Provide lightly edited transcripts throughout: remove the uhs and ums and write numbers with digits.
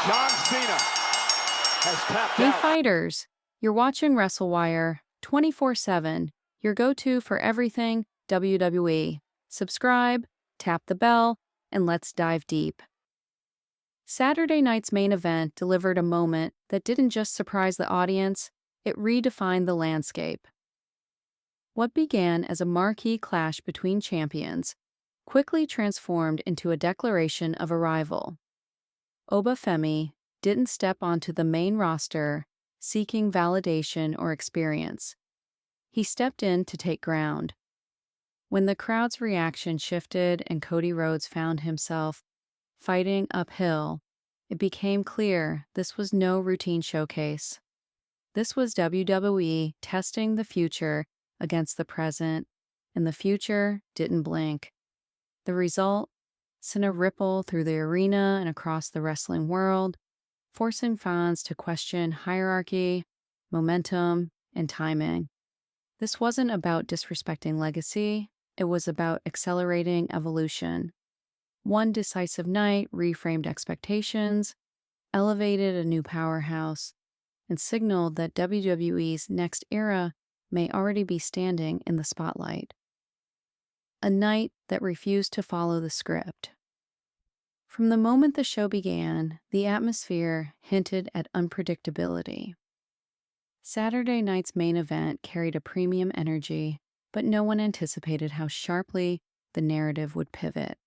John Cena has tapped Hey out. fighters, you're watching WrestleWire 24/7, your go-to for everything WWE. Subscribe, tap the bell, and let's dive deep. Saturday night's main event delivered a moment that didn't just surprise the audience, it redefined the landscape. What began as a marquee clash between champions quickly transformed into a declaration of arrival. Obafemi didn't step onto the main roster seeking validation or experience. He stepped in to take ground. When the crowd's reaction shifted and Cody Rhodes found himself fighting uphill, it became clear this was no routine showcase. This was WWE testing the future against the present, and the future didn't blink. The result sent a ripple through the arena and across the wrestling world, forcing fans to question hierarchy, momentum, and timing. This wasn't about disrespecting legacy, it was about accelerating evolution. One decisive night reframed expectations, elevated a new powerhouse, and signaled that WWE's next era may already be standing in the spotlight. A night that refused to follow the script. From the moment the show began, the atmosphere hinted at unpredictability. Saturday night's main event carried a premium energy, but no one anticipated how sharply the narrative would pivot.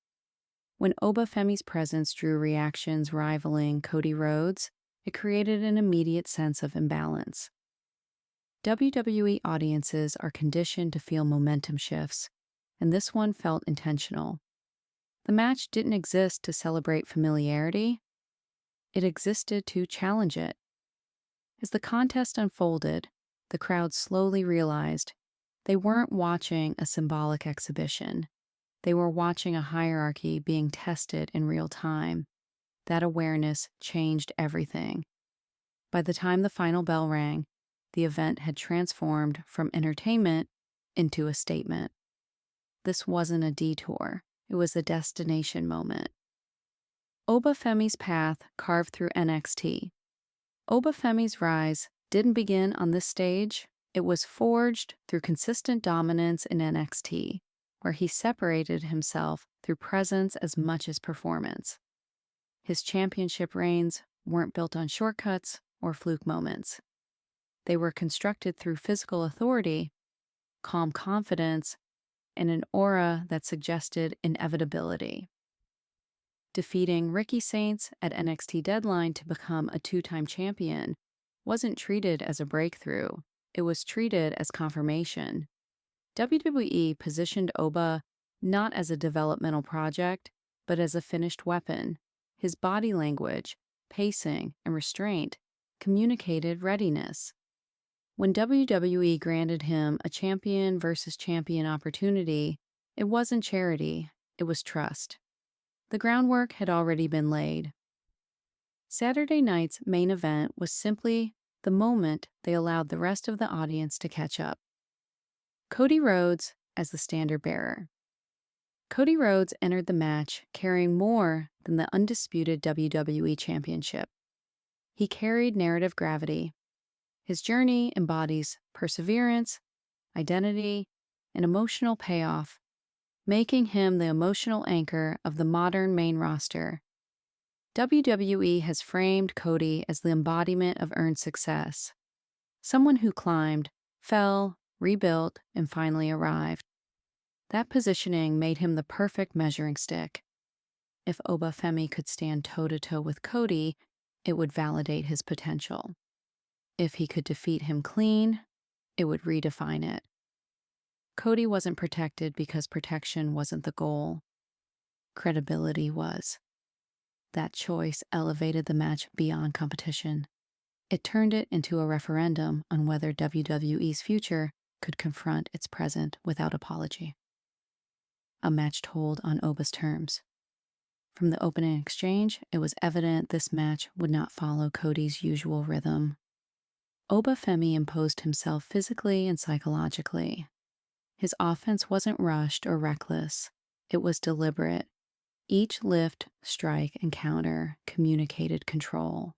When Obafemi's presence drew reactions rivaling Cody Rhodes, it created an immediate sense of imbalance. WWE audiences are conditioned to feel momentum shifts, and this one felt intentional. The match didn't exist to celebrate familiarity, it existed to challenge it. As the contest unfolded, the crowd slowly realized they weren't watching a symbolic exhibition. They were watching a hierarchy being tested in real time. That awareness changed everything. By the time the final bell rang, the event had transformed from entertainment into a statement. This wasn't a detour, it was a destination moment. Obafemi's path carved through NXT. Obafemi's rise didn't begin on this stage, it was forged through consistent dominance in NXT, where he separated himself through presence as much as performance. His championship reigns weren't built on shortcuts or fluke moments. They were constructed through physical authority, calm confidence, and an aura that suggested inevitability. Defeating Ricky Saints at NXT Deadline to become a two-time champion wasn't treated as a breakthrough, it was treated as confirmation. WWE positioned Oba not as a developmental project, but as a finished weapon. His body language, pacing, and restraint communicated readiness. When WWE granted him a champion versus champion opportunity, it wasn't charity, it was trust. The groundwork had already been laid. Saturday night's main event was simply the moment they allowed the rest of the audience to catch up. Cody Rhodes as the standard bearer. Cody Rhodes entered the match carrying more than the undisputed WWE Championship. He carried narrative gravity. His journey embodies perseverance, identity, and emotional payoff, making him the emotional anchor of the modern main roster. WWE has framed Cody as the embodiment of earned success, someone who climbed, fell, rebuilt, and finally arrived. That positioning made him the perfect measuring stick. If Obafemi could stand toe-to-toe with Cody, it would validate his potential. If he could defeat him clean, it would redefine it. Cody wasn't protected because protection wasn't the goal. Credibility was. That choice elevated the match beyond competition. It turned it into a referendum on whether WWE's future could confront its present without apology. A match told on Oba's terms. From the opening exchange, it was evident this match would not follow Cody's usual rhythm. Obafemi imposed himself physically and psychologically. His offense wasn't rushed or reckless. It was deliberate. Each lift, strike, and counter communicated control.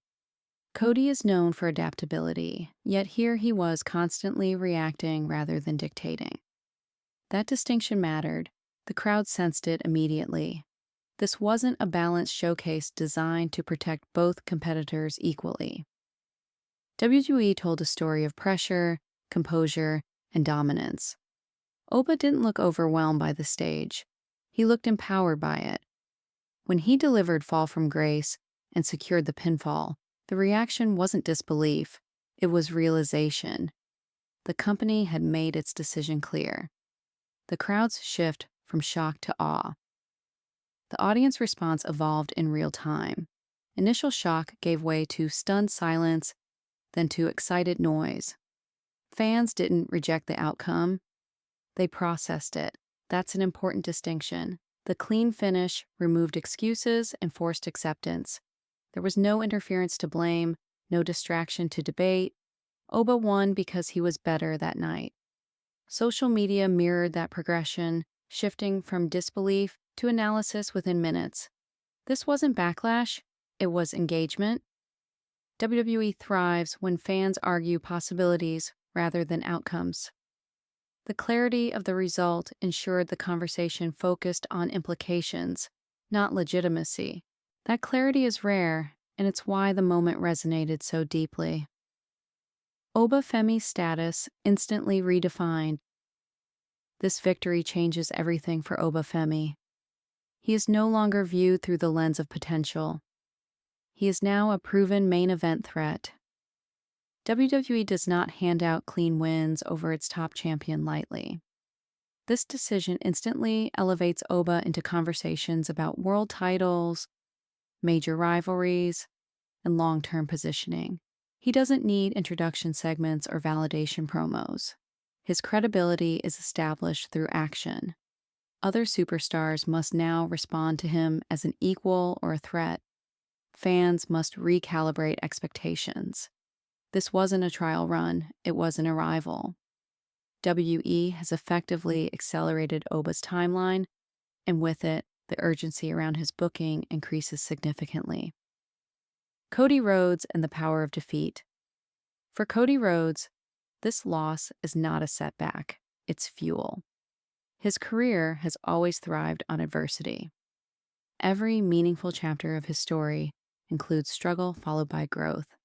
Cody is known for adaptability, yet here he was constantly reacting rather than dictating. That distinction mattered. The crowd sensed it immediately. This wasn't a balanced showcase designed to protect both competitors equally. WWE told a story of pressure, composure, and dominance. Oba didn't look overwhelmed by the stage. He looked empowered by it. When he delivered Fall from Grace and secured the pinfall, the reaction wasn't disbelief, it was realization. The company had made its decision clear. The crowd's shift from shock to awe. The audience response evolved in real time. Initial shock gave way to stunned silence, then to excited noise. Fans didn't reject the outcome, they processed it. That's an important distinction. The clean finish removed excuses and forced acceptance. There was no interference to blame, no distraction to debate. Oba won because he was better that night. Social media mirrored that progression, shifting from disbelief to analysis within minutes. This wasn't backlash, it was engagement. WWE thrives when fans argue possibilities rather than outcomes. The clarity of the result ensured the conversation focused on implications, not legitimacy. That clarity is rare, and it's why the moment resonated so deeply. Oba Femi's status instantly redefined. This victory changes everything for Oba Femi. He is no longer viewed through the lens of potential. He is now a proven main event threat. WWE does not hand out clean wins over its top champion lightly. This decision instantly elevates Oba into conversations about world titles, major rivalries, and long-term positioning. He doesn't need introduction segments or validation promos. His credibility is established through action. Other superstars must now respond to him as an equal or a threat. Fans must recalibrate expectations. This wasn't a trial run, it was an arrival. WE has effectively accelerated Oba's timeline, and with it, the urgency around his booking increases significantly. Cody Rhodes and the power of defeat. For Cody Rhodes, this loss is not a setback, it's fuel. His career has always thrived on adversity. Every meaningful chapter of his story includes struggle followed by growth.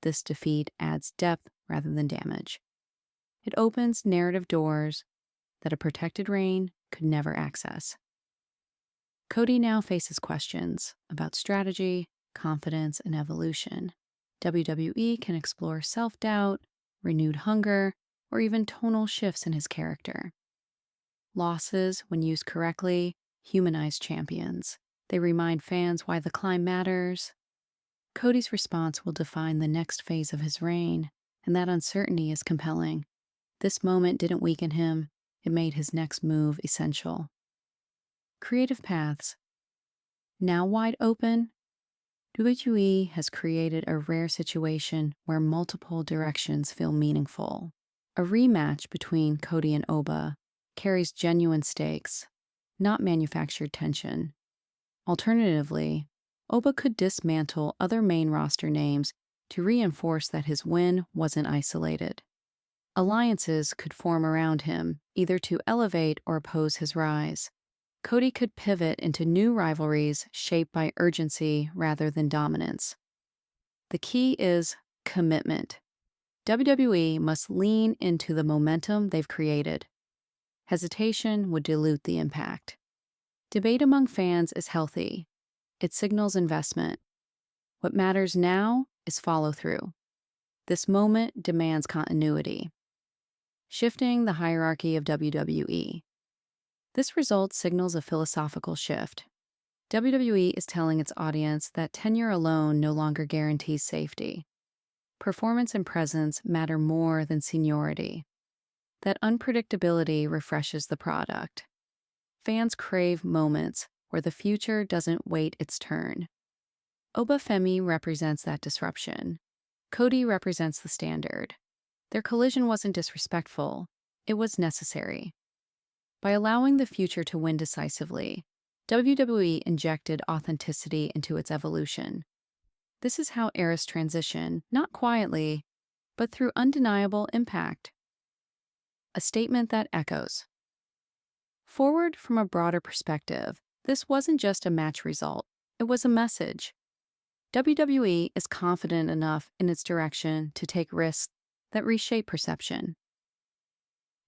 This defeat adds depth rather than damage. It opens narrative doors that a protected reign could never access. Cody now faces questions about strategy, confidence, and evolution. WWE can explore self-doubt, renewed hunger, or even tonal shifts in his character. Losses, when used correctly, humanize champions. They remind fans why the climb matters. Cody's response will define the next phase of his reign, and that uncertainty is compelling. This moment didn't weaken him, it made his next move essential. Creative paths. Now wide open, WWE has created a rare situation where multiple directions feel meaningful. A rematch between Cody and Oba carries genuine stakes, not manufactured tension. Alternatively, Oba could dismantle other main roster names to reinforce that his win wasn't isolated. Alliances could form around him, either to elevate or oppose his rise. Cody could pivot into new rivalries shaped by urgency rather than dominance. The key is commitment. WWE must lean into the momentum they've created. Hesitation would dilute the impact. Debate among fans is healthy. It signals investment. What matters now is follow-through. This moment demands continuity. Shifting the hierarchy of WWE. This result signals a philosophical shift. WWE is telling its audience that tenure alone no longer guarantees safety. Performance and presence matter more than seniority. That unpredictability refreshes the product. Fans crave moments where the future doesn't wait its turn. Oba Femi represents that disruption. Cody represents the standard. Their collision wasn't disrespectful, it was necessary. By allowing the future to win decisively, WWE injected authenticity into its evolution. This is how eras transition, not quietly, but through undeniable impact. A statement that echoes. Forward from a broader perspective, this wasn't just a match result, it was a message. WWE is confident enough in its direction to take risks that reshape perception.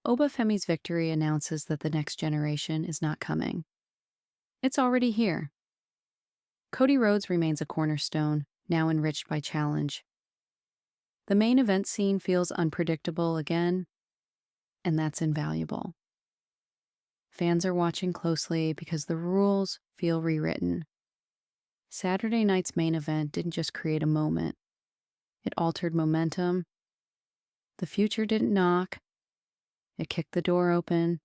Obafemi's victory announces that the next generation is not coming. It's already here. Cody Rhodes remains a cornerstone, now enriched by challenge. The main event scene feels unpredictable again, and that's invaluable. Fans are watching closely because the rules feel rewritten. Saturday night's main event didn't just create a moment. It altered momentum. The future didn't knock. It kicked the door open,